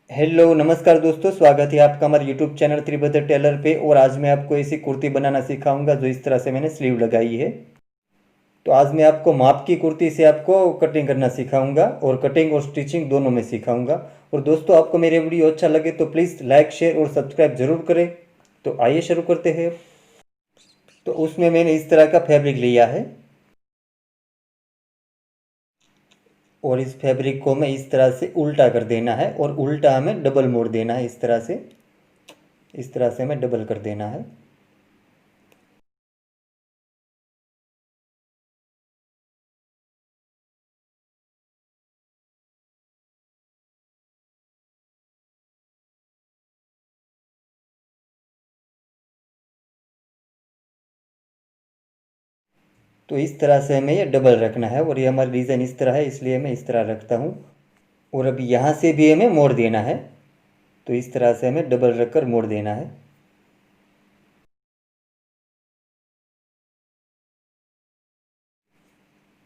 Hello नमस्कार दोस्तों, स्वागत है आपका हमारे यूट्यूब चैनल त्रिभद्र टेलर पे। और आज मैं आपको ऐसी कुर्ती बनाना सिखाऊंगा जो इस तरह से मैंने स्लीव लगाई है। तो आज मैं आपको माप की कुर्ती से आपको कटिंग करना सिखाऊंगा और कटिंग और स्टिचिंग दोनों में सिखाऊंगा। और दोस्तों, आपको मेरे वीडियो अच्छा लगे तो प्लीज़ लाइक शेयर और सब्सक्राइब जरूर करें। तो आइए शुरू करते हैं। तो उसमें मैंने इस तरह का फैब्रिक लिया है और इस फैब्रिक को मैं इस तरह से उल्टा कर देना है और उल्टा हमें डबल मोड़ देना है। इस तरह से हमें डबल कर देना है। तो इस तरह से हमें ये डबल रखना है और ये हमारा डिज़ाइन इस तरह है, इसलिए मैं इस तरह रखता हूँ। और अभी यहाँ से भी हमें मोड़ देना है। तो इस तरह से हमें डबल रखकर मोड़ देना है।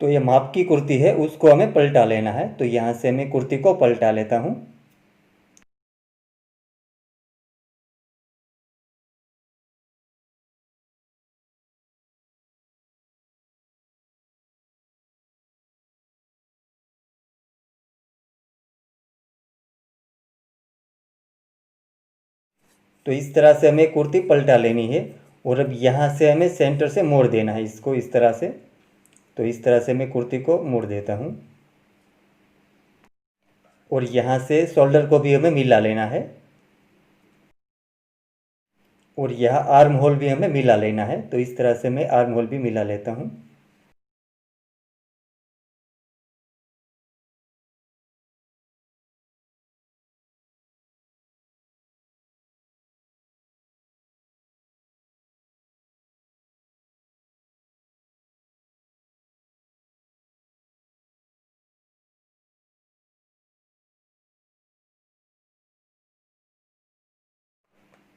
तो ये माप की कुर्ती है, उसको हमें पलटा लेना है। तो यहाँ से मैं कुर्ती को पलटा लेता हूँ। तो इस तरह से हमें कुर्ती पलटा लेनी है। और अब यहाँ से हमें सेंटर से मोड़ देना है इसको इस तरह से। तो इस तरह से मैं कुर्ती को मोड़ देता हूँ। और यहाँ से शोल्डर को भी हमें मिला लेना है। और यहाँ आर्म होल भी हमें मिला लेना है। तो इस तरह से मैं आर्म होल भी मिला लेता हूँ।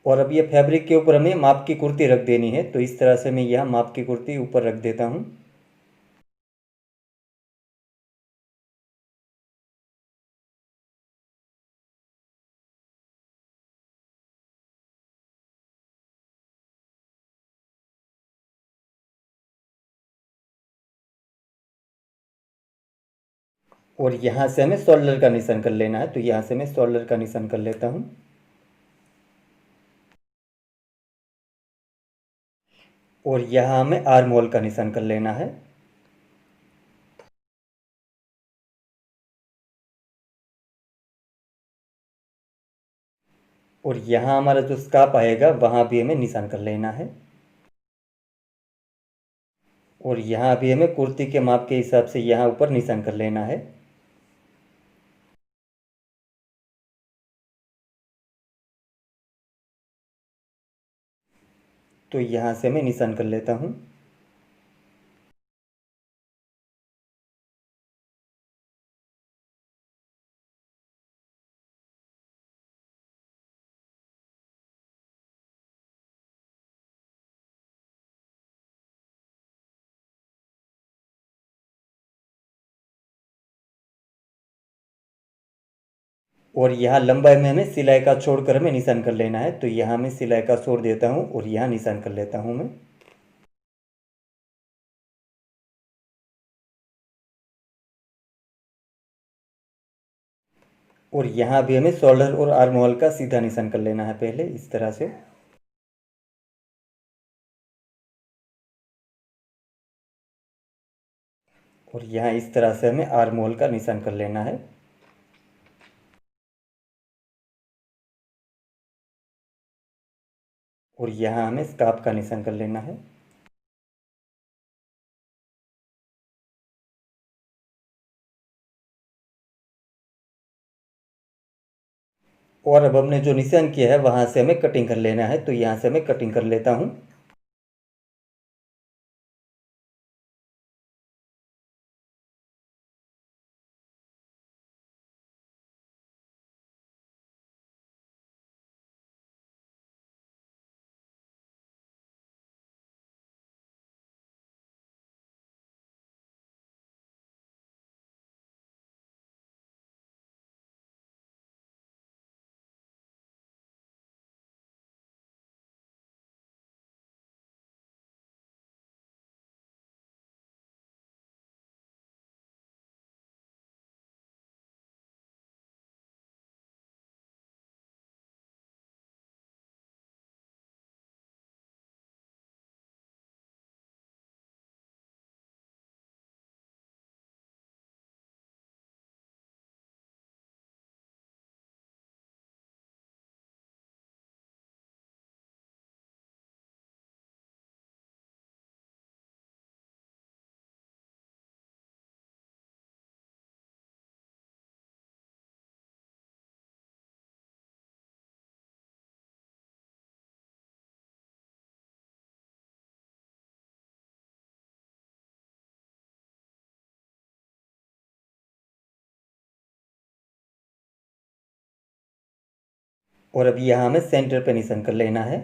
और अब ये फैब्रिक के ऊपर हमें माप की कुर्ती रख देनी है। तो इस तरह से मैं यहाँ माप की कुर्ती ऊपर रख देता हूँ। और यहाँ से हमें शोल्डर का निशान कर लेना है। तो यहाँ से मैं शोल्डर का निशान कर लेता हूँ। और यहाँ हमें आर्म होल का निशान कर लेना है। और यहाँ हमारा जो स्काप आएगा वहाँ भी हमें निशान कर लेना है। और यहाँ भी हमें कुर्ती के माप के हिसाब से यहाँ ऊपर निशान कर लेना है। तो यहाँ से मैं निशान कर लेता हूँ। और यहाँ लंबाई में हमें सिलाई का छोड़कर हमें निशान कर लेना है। तो यहाँ मैं सिलाई का छोड़ देता हूँ और यहाँ निशान कर लेता हूँ मैं। और यहाँ भी हमें शोल्डर और आर्म होल का सीधा निशान कर लेना है पहले इस तरह से। और यहाँ इस तरह से हमें आर्म होल का निशान कर लेना है। और यहाँ हमें स्काफ का निशान कर लेना है। और अब हमने जो निशान किया है वहाँ से हमें कटिंग कर लेना है। तो यहाँ से मैं कटिंग कर लेता हूँ। और अब यहाँ हमें सेंटर पे निशान कर लेना है,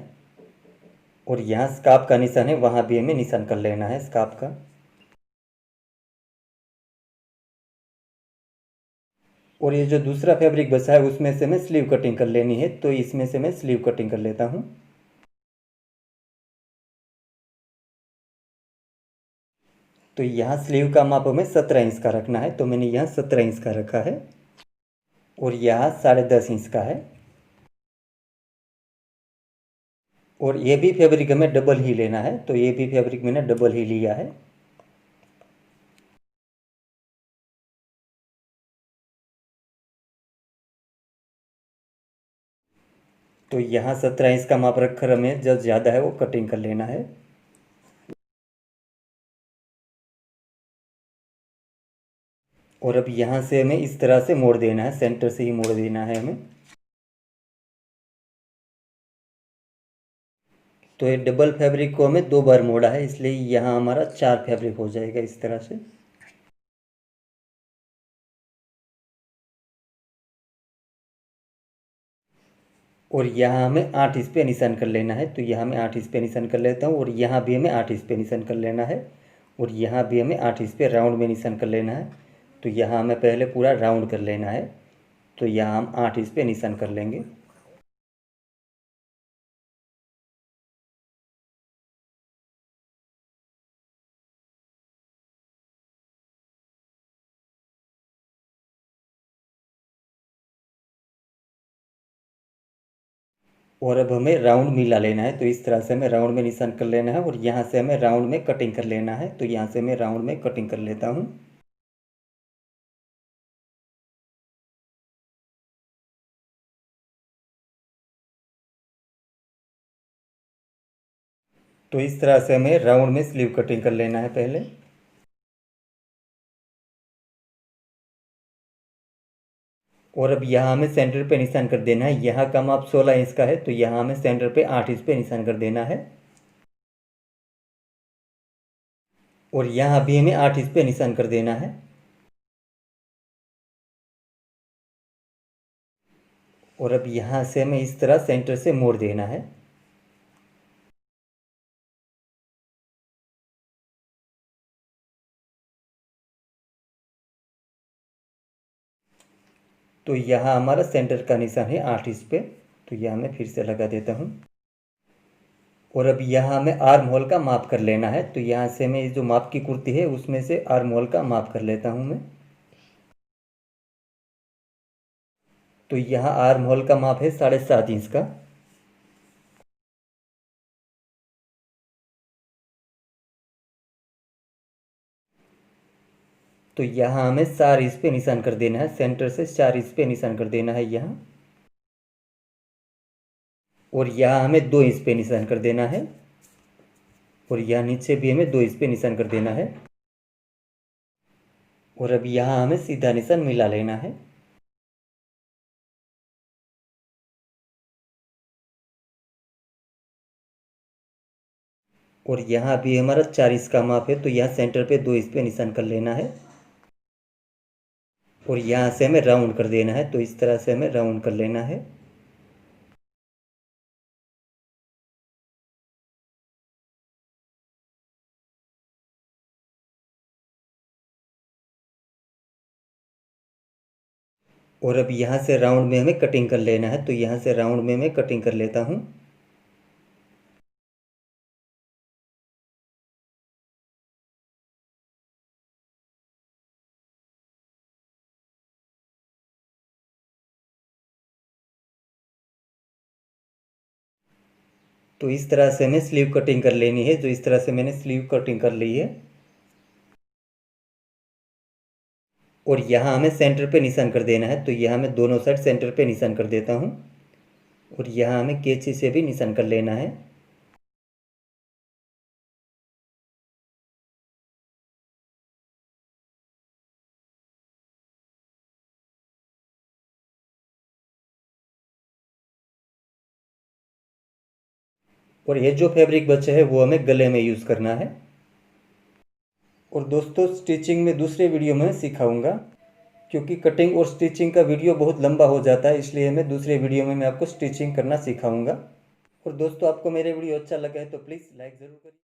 और यहाँ स्कार्फ का निशान है वहाँ भी हमें निशान कर लेना है स्कार्फ का। और ये जो दूसरा फैब्रिक बचा है उसमें से हमें स्लीव कटिंग कर लेनी है, तो इसमें से मैं स्लीव कटिंग कर लेता हूँ। तो यहाँ स्लीव का माप हमें 17 इंच का रखना है, तो मैंने यहाँ 17 इंच का रखा है, और यहाँ 10.5 इंच का है। और ये भी फैब्रिक हमें डबल ही लेना है, तो ये भी फैब्रिक मैंने डबल ही लिया है। तो यहाँ 17 इंच का माप रखकर हमें जो ज़्यादा है वो कटिंग कर लेना है। और अब यहाँ से हमें इस तरह से मोड़ देना है, सेंटर से ही मोड़ देना है हमें। तो ये डबल फैब्रिक को हमें 2 बार मोड़ा है, इसलिए यहाँ हमारा 4 फैब्रिक हो जाएगा इस तरह से। और यहाँ हमें 8 इंच पे निशान कर लेना है, तो यहाँ मैं 8 इंच पे निशान कर लेता हूँ, और यहाँ भी हमें 8 इंच पे निशान कर लेना है, और यहाँ भी हमें 8 इंच पे राउंड में निशान कर लेना है। तो यहाँ हमें पहले पूरा राउंड कर लेना है, तो यहाँ हम 8 इंच पे निशान कर लेंगे। और अब हमें राउंड मिला लेना है, तो इस तरह से हमें राउंड में निशान कर लेना है, और यहाँ से हमें राउंड में कटिंग कर लेना है। तो यहाँ से मैं राउंड में कटिंग कर लेता हूँ। तो इस तरह से हमें राउंड में स्लीव कटिंग कर लेना है पहले। और अब यहाँ हमें सेंटर पे निशान कर देना है। यहाँ का माप 16 इंच का है, तो यहाँ हमें सेंटर पे 8 इंच पे निशान कर देना है, और यहाँ भी हमें 8 इंच पे निशान कर देना है। और अब यहाँ से हमें इस तरह सेंटर से मोड़ देना है। तो यहाँ हमारा सेंटर का निशान है 8 इंच पे, तो यहाँ मैं फिर से लगा देता हूँ। और अब यहाँ हमें आर्म होल का माप कर लेना है, तो यहाँ से मैं जो माप की कुर्ती है उसमें से आर्म होल का माप कर लेता हूँ मैं। तो यहाँ आर्म होल का माप है 7.5 इंच का। तो यहाँ हमें 4 इंच पे निशान कर देना है, सेंटर से 4 इंच पे निशान कर देना है यहाँ। और यहाँ हमें 2 इंच पे निशान कर देना है, और यहाँ नीचे भी हमें 2 इंच पे निशान कर देना है। और अब यहाँ हमें सीधा निशान मिला लेना है। और यहाँ भी हमारा 4 इंच का माप है, तो यहाँ सेंटर पे 2 इंच पे निशान कर लेना है, और यहाँ से हमें राउंड कर देना है। तो इस तरह से हमें राउंड कर लेना है। और अब यहाँ से राउंड में हमें कटिंग कर लेना है, तो यहाँ से राउंड में मैं कटिंग कर लेता हूँ। तो इस तरह से हमें स्लीव कटिंग कर लेनी है, जो इस तरह से मैंने स्लीव कटिंग कर ली है। और यहाँ हमें सेंटर पे निशान कर देना है, तो यहाँ मैं दोनों साइड सेंटर पे निशान कर देता हूँ, और यहाँ हमें कैंची से भी निशान कर लेना है। और ये जो फैब्रिक बचा है वो हमें गले में यूज़ करना है। और दोस्तों स्टिचिंग में दूसरे वीडियो में सिखाऊंगा। क्योंकि कटिंग और स्टिचिंग का वीडियो बहुत लंबा हो जाता है, इसलिए मैं दूसरे वीडियो में मैं आपको स्टिचिंग करना सिखाऊंगा। और दोस्तों आपको मेरे वीडियो अच्छा लगा है तो प्लीज़ लाइक ज़रूर करिए।